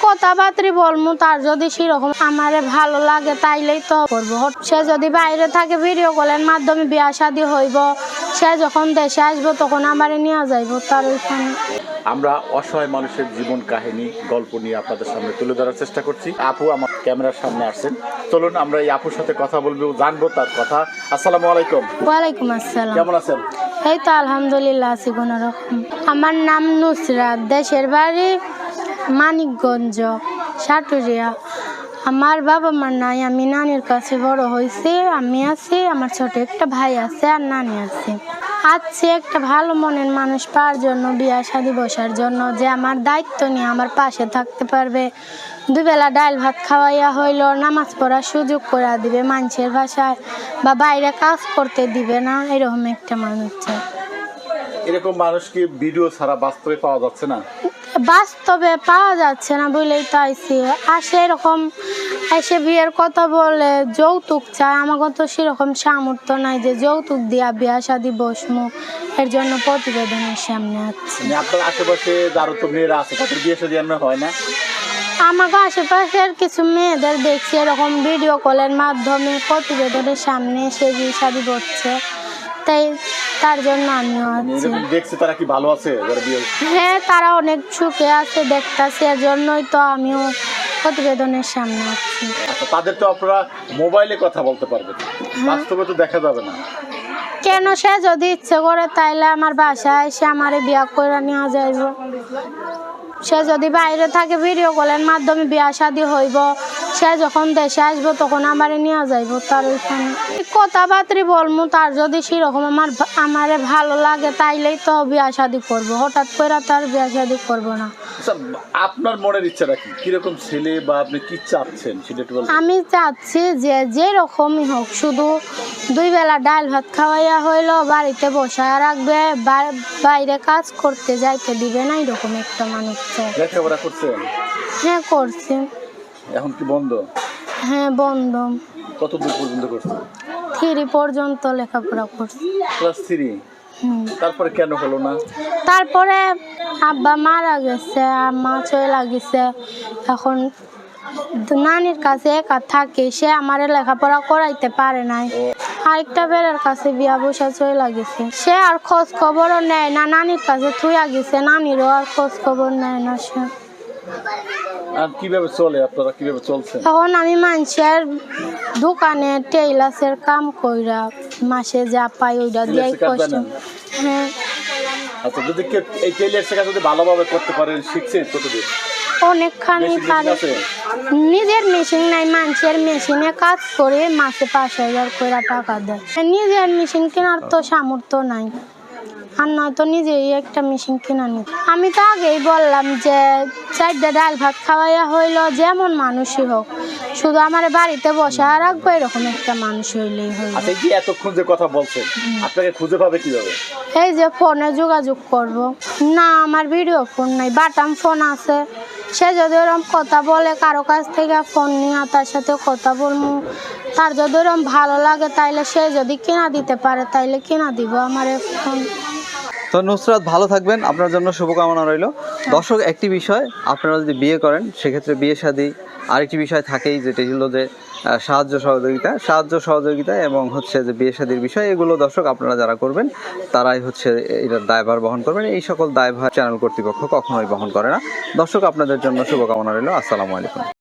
কথাবার্তা বলবো, তার যদি সেরকম আমারে ভালো লাগে তাইলেই তো করবো। সে যদি বাইরে থাকে ভিডিও কলের মাধ্যমে বিয়া শাদী হইব, সে যখন দেশে আসবো তখন আমারে নিয়ে যাইব তার ওইখানে। আমরা অসহায় মানুষের জীবন কাহিনী গল্প নিয়ে আপনাদের সামনে তুলে ধরার চেষ্টা করছি। আপু আমার ক্যামেরার সামনে আসছেন, চলুন আমরা এই আপুর সাথে কথা বলবো, জানবো তার কথা। আসসালামু আলাইকুম। ওয়ালাইকুম আসসালাম। কেমন আছেন? এই তো আলহামদুলিল্লাহ আছি কোনো রকম। আমার নাম নুসরাত, দেশের বাড়ি মানিকগঞ্জ, সাটুরিয়া। আমার বাবা মা নাই, আমি নানির কাছে বড় হয়েছি। আমি আছি, আমার ছোট একটা ভাই আছে আর নানি আছে। আছি একটা ভালো মনের মানুষ পাওয়ার জন্য, বিয়া শাদী বসার জন্য, যে আমার দায়িত্ব নিয়ে আমার পাশে থাকতে পারবে। দুবেলা ডাল ভাত খাওয়াইয়া হইল, নামাজ পড়ার সুযোগ করে দিবে মানুষের ভাষায়, বা বাইরে কাজ করতে দিবে না, এরকম একটা মানুষ চাই। এরকম মানুষ কি ভিডিও ছাড়া বাস্তবে পাওয়া যাচ্ছে না? বাস্তবে পাওয়া যাচ্ছে না বলেই তো আইসি। আসে এরকম এসে বিয়ের কথা বলে যৌতুক চায়, আমাকে তো সেরকম সামর্থ্য নাই যে যৌতুক দিয়া বিয়া শাদী বসমু। এর জন্য প্রতিবেদনের সামনে আছে। আপনার আশেপাশে যারা তো মেয়েরা আছে তাদের বিয়ে শাদী এমন হয় না? আমাকে আশেপাশের কিছু মেয়েদের দেখছি এরকম ভিডিও কলের মাধ্যমে প্রতিবেদনের সামনে সে বিয়ে শাদী করছে, তাই তার জন্য আমিও আছি। দেখছি তারা কি ভালো আছে? হ্যাঁ, তারা অনেক সুখে আছে দেখতেছি, এর জন্যই তো আমিও প্রতিবেদনের সামনে আছি। তাদের তো আপনারা মোবাইলে কথা বলতে পারবেন, বাস্তবে তো দেখা যাবে না। কেন? সে যদি ইচ্ছে করে তাইলে আমার বাসায় এসে আমারে বিয়া করে নেওয়া যাইব। সে যদি বাইরে থাকে ভিডিও কলের মাধ্যমে বিয়া শাদী হইব, সে যখন দেশে আসবো তখন আমারে নিয়ে যাইব তার ওইখানে। কথাবার্তা বলবো, তার যদি সেরকম আমারে ভালো লাগে তাইলেই তো বিয়া শাদী করবো। হঠাৎ করে তার বিয়া শাদী করবো না। আপনার মনের ইচ্ছাটা কি, কিরকম ছেলে বা আপনি কি চাচ্ছেন সেটা একটু বলুন। আমি চাচ্ছি যে যেরকমই হোক, শুধু দুই বেলা ডাল ভাত খাওয়াইয়া হইলো, বাড়িতে বসায় রাখবে, বাইরে কাজ করতে যাইতে দিবে না, এরকম একটা মানুষ চাই। লেখাপড়া করছেন? হ্যাঁ করছি। এখন কি বন্ধ? হ্যাঁ বন্ধ। কত দূর পর্যন্ত করছেন? 3 পর্যন্ত লেখাপড়া করছি। ক্লাস 3? তারপরে কেন হলো না? তারপরে আব্বা মারা গেছে, আম্মা চলে গেছে। এখন নানির কাছে একা থাকে, সে আমার লেখাপড়া করাইতে পারে নাই। আরেকটা বেড়ার কাছে বিয়া বসা চলে গেছে, সে আর খোঁজ খবরও নেয় না। নানির কাছে থুয়া গেছে, নানিরও আর খোঁজ খবর নেয় না সে। আর কিভাবে চলে, আপনারা কিভাবে চলছেন? এখন আমি মানুষের দোকানে টেইলার্সের কাম কইরা মাসে যা পাই ওইটা দিয়েই কষ্ট। হ্যাঁ। আচ্ছা, যদি এই টেইলার্সের কাজ যদি ভালোভাবে করতে পারেন, শিখছেন কতদূর? অনেকখানি পারে। নিজের মেশিন নাই, মানুষের মেশিনে কাজ করে মাসে 5,000 করে টাকা দেয়। নিজের মেশিন কেনার তো সামর্থ্য নাই, আর নয়তো নিজেই একটা মেশিন কিনা নি। আমি তো আগেই বললাম যে 4টা ডাল ভাত খাওয়াইয়া হইলো, যেমন মানুষই হোক, শুধু আমার বাড়িতে বসে রাখবো, এরকম একটা মানুষ হইলেই হইল। আচ্ছা, এই যে এতক্ষণ যে কথা বলছেন, আপনাকে খুঁজে পাবে কিভাবে? এই যে ফোনে যোগাযোগ করব। না, আমার ভিডিও ফোন নাই, বাটাম ফোন আছে। সে যদি ওরকম কথা বলে, কারো কাছ থেকে ফোন নিয়ে তার সাথে কথা বলবো। তার যদি ওরকম ভালো লাগে তাইলে সে যদি কিনা দিতে পারে তাইলে কিনা দিব আমার ফোন। তো নুসরাত, ভালো থাকবেন, আপনার জন্য শুভকামনা রইল। দর্শক, একটি বিষয়, আপনারা যদি বিয়ে করেন সেক্ষেত্রে বিয়ে শাদী আরেকটি বিষয় থাকেই, যেটি হলো যে সাহায্য সহযোগিতা এবং হচ্ছে যে বিয়ে শাদীর বিষয়, এগুলো দর্শক আপনারা যারা করবেন তারাই হচ্ছে এটার দায়ভার বহন করবেন। এই সকল দায়ভার চ্যানেল কর্তৃপক্ষ কখনোই বহন করে না। দর্শক, আপনাদের জন্য শুভকামনা রইল। আসসালামু আলাইকুম।